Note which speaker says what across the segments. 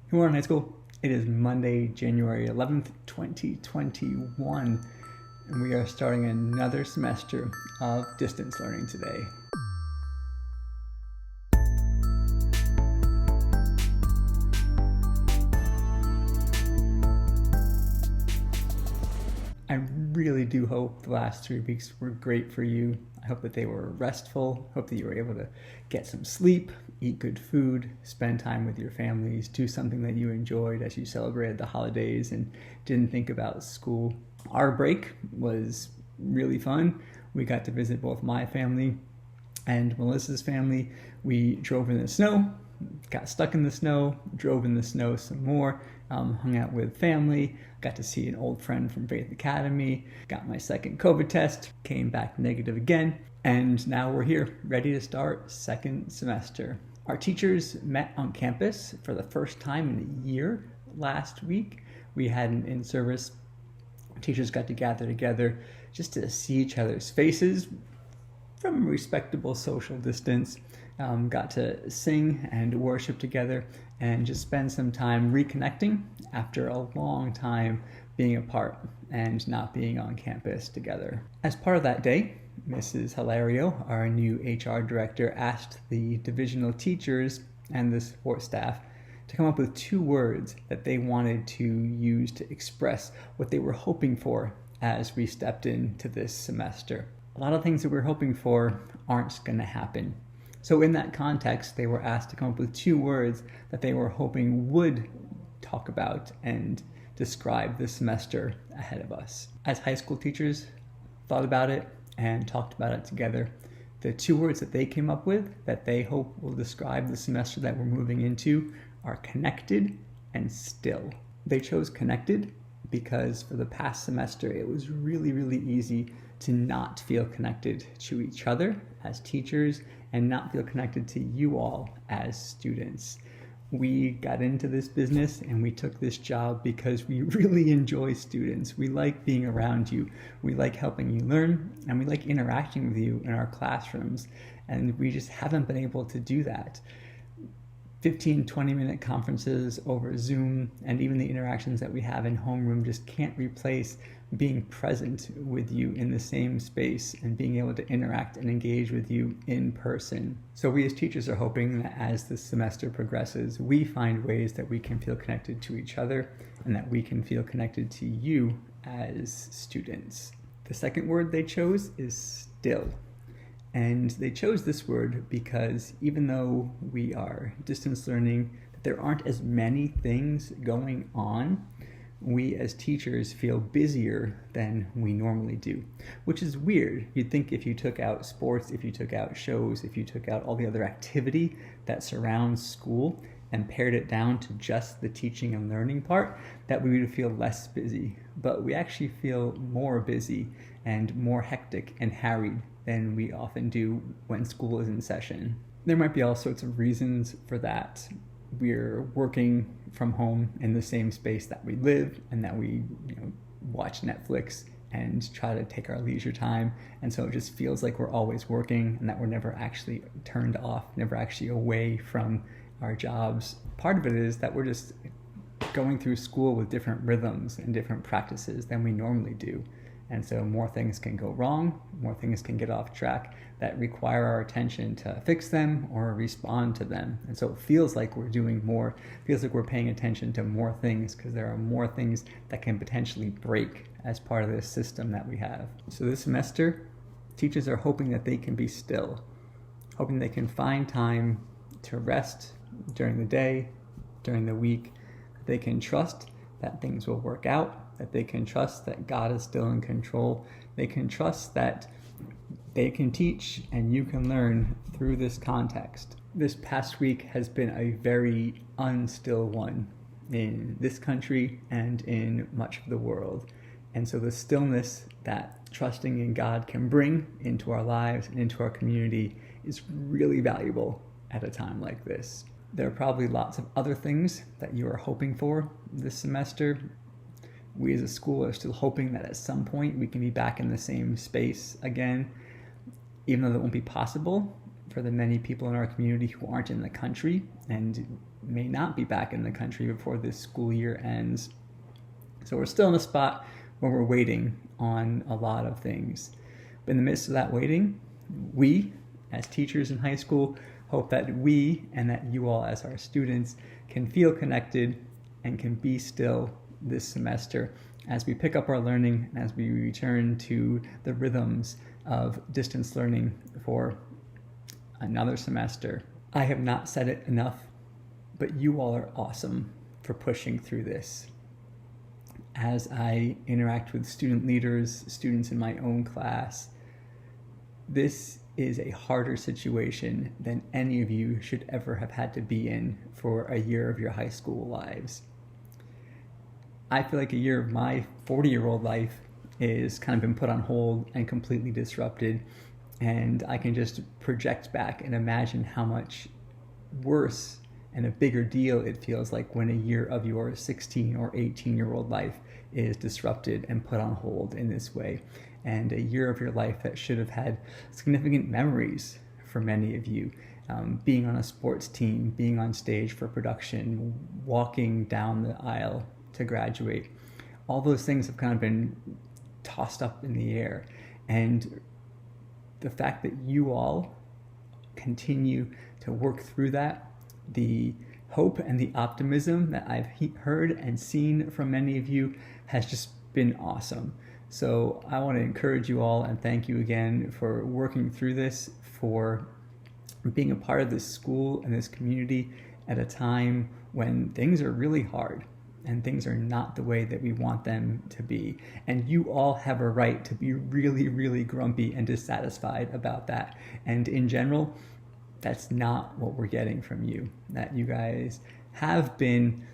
Speaker 1: Good morning, high school. It is Monday, January 11th, 2021, and we are starting another semester of distance learning today. I really do hope the last 3 weeks were great for you. I hope that they were restful. Hope that you were able to get some sleep, eat good food, spend time with your families, do something that you enjoyed as you celebrated the holidays and didn't think about school. Our break was really fun. We got to visit both my family and Melissa's family. We drove in the snow, got stuck in the snow, drove in the snow some more, hung out with family, got to see an old friend from Faith Academy, got my second COVID test, came back negative again, and now we're here, ready to start second semester. Our teachers met on campus for the first time in a year last week. We had an in-service. Teachers got to gather together just to see each other's faces from a respectable social distance. Got to sing and worship together and just spend some time reconnecting after a long time being apart and not being on campus together. As part of that day, Mrs. Hilario, our new HR director, asked the divisional teachers and the support staff to come up with 2 words that they wanted to use to express what they were hoping for as we stepped into this semester. A lot of things that we're hoping for aren't going to happen. So in that context, they were asked to come up with 2 words that they were hoping would talk about and describe the semester ahead of us. As high school teachers thought about it and talked about it together, the 2 words that they came up with that they hope will describe the semester that we're moving into are connected and still. They chose connected because for the past semester, it was really easy to not feel connected to each other as teachers and not feel connected to you all as students. We got into this business and we took this job because we really enjoy students. We like being around you. We like helping you learn and we like interacting with you in our classrooms. And we just haven't been able to do that. 15-20 minute conferences over Zoom and even the interactions that we have in homeroom just can't replace being present with you in the same space and being able to interact and engage with you in person. So we as teachers are hoping that as the semester progresses, we find ways that we can feel connected to each other and that we can feel connected to you as students. The second word they chose is still. And they chose this word because even though we are distance learning, there aren't as many things going on, we as teachers feel busier than we normally do, which is weird. You'd think if you took out sports, if you took out shows, if you took out all the other activity that surrounds school and pared it down to just the teaching and learning part, that we would feel less busy. But we actually feel more busy and more hectic and harried than we often do when school is in session. There might be all sorts of reasons for that. We're working from home in the same space that we live and that we watch Netflix and try to take our leisure time. And so it just feels like we're always working and that we're never actually turned off, never actually away from our jobs. Part of it is that we're just going through school with different rhythms and different practices than we normally do. And so more things can go wrong, more things can get off track that require our attention to fix them or respond to them. And so it feels like we're doing more, feels like we're paying attention to more things because there are more things that can potentially break as part of this system that we have. So this semester, teachers are hoping that they can be still, hoping they can find time to rest during the day, during the week, that they can trust that things will work out, that they can trust that God is still in control. They can trust that they can teach and you can learn through this context. This past week has been a very unstill one in this country and in much of the world. And so the stillness that trusting in God can bring into our lives and into our community is really valuable at a time like this. There are probably lots of other things that you are hoping for this semester. We as a school are still hoping that at some point we can be back in the same space again, even though that won't be possible for the many people in our community who aren't in the country and may not be back in the country before this school year ends. So we're still in a spot where we're waiting on a lot of things. But in the midst of that waiting, we, as teachers in high school, hope that we and that you all as our students can feel connected and can be still this semester as we pick up our learning and as we return to the rhythms of distance learning for another semester. I have not said it enough, but you all are awesome for pushing through this. As I interact with student leaders, students in my own class, this is a harder situation than any of you should ever have had to be in for a year of your high school lives. I feel like a year of my 40-year-old life is kind of been put on hold and completely disrupted, and I can just project back and imagine how much worse and a bigger deal it feels like when a year of your 16 or 18-year-old life is disrupted and put on hold in this way. And a year of your life that should have had significant memories for many of you. Being on a sports team, being on stage for production, walking down the aisle to graduate. All those things have kind of been tossed up in the air. And the fact that you all continue to work through that, the hope and the optimism that I've heard and seen from many of you has just been awesome. So I want to encourage you all and thank you again for working through this, for being a part of this school and this community at a time when things are really hard and things are not the way that we want them to be. And you all have a right to be really, really grumpy and dissatisfied about that. And in general, that's not what we're getting from you. That you guys have been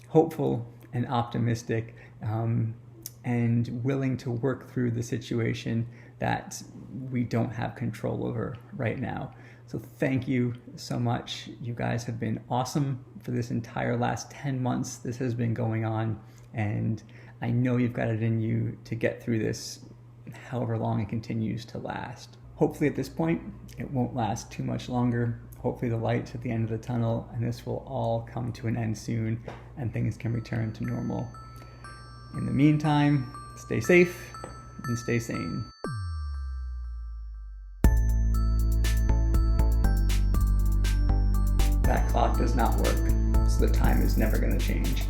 Speaker 1: hopeful and optimistic, and willing to work through the situation that we don't have control over right now. So thank you so much. You guys have been awesome for this entire last 10 months this has been going on, and I know you've got it in you to get through this however long it continues to last. Hopefully at this point, it won't last too much longer. Hopefully the light's at the end of the tunnel and this will all come to an end soon and things can return to normal. In the meantime, stay safe and stay sane. That clock does not work, so the time is never going to change.